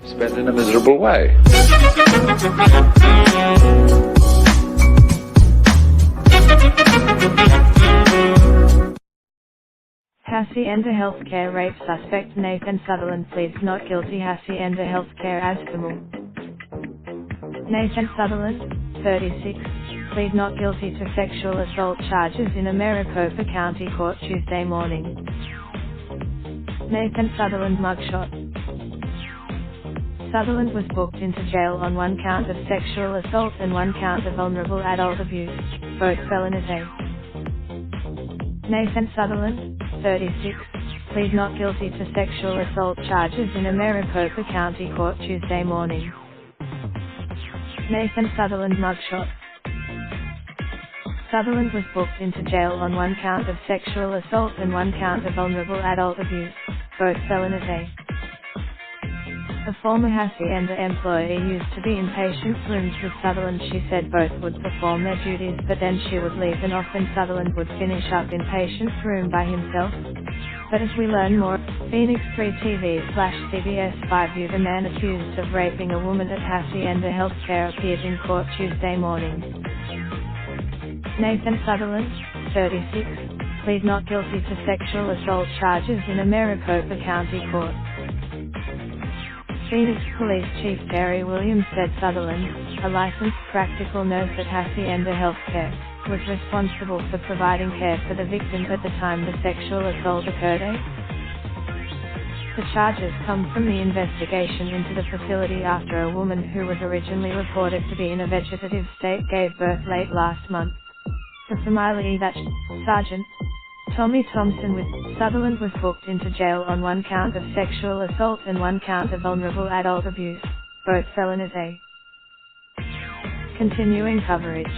spent in a miserable way. Hacienda HealthCare rape suspect Nathan Sutherland pleads not guilty. Hacienda HealthCare azfamil. Nathan Sutherland, 36, plead not guilty to sexual assault charges in a Maricopa County court Tuesday morning. Nathan Sutherland mugshot. Sutherland was booked into jail on one count of sexual assault and one count of vulnerable adult abuse, both felonies. Nathan Sutherland, 36, plead not guilty to sexual assault charges in a Maricopa County court Tuesday morning. Nathan Sutherland mugshot. Sutherland was booked into jail on one count of sexual assault and one count of vulnerable adult abuse, both felonies. A former Hacienda employee used to be in patients' rooms with Sutherland. She said both would perform their duties, but then she would leave and often Sutherland would finish up in patient's room by himself. But as we learn more, Phoenix 3 TV/CBS 5 view, the man accused of raping a woman at Hacienda HealthCare appeared in court Tuesday morning. Nathan Sutherland, 36, plead not guilty to sexual assault charges in a Maricopa County court. Phoenix Police Chief Terry Williams said Sutherland, a licensed practical nurse at Hacienda HealthCare, was responsible for providing care for the victim at the time the sexual assault occurred. The charges come from the investigation into the facility after a woman who was originally reported to be in a vegetative state gave birth late last month. The family that Sergeant Tommy Thompson with Sutherland was booked into jail on one count of sexual assault and one count of vulnerable adult abuse, both felonies. Continuing coverage.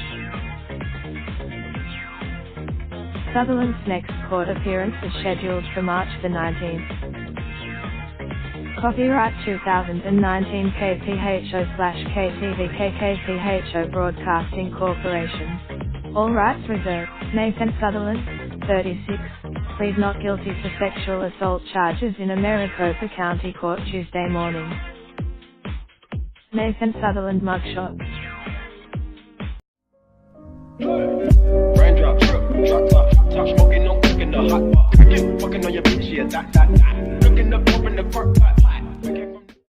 Sutherland's next court appearance is scheduled for March the 19th. Copyright 2019 KPHO/KTVK Broadcasting Corporation. All rights reserved. Nathan Sutherland, 36, plead not guilty to sexual assault charges in a Maricopa County court Tuesday morning. Nathan Sutherland mugshot. Raindrop, drop top, top smoking, no cooking the hot pot. Fucking on your bitch, yeah, that. Looking up, open the park pot.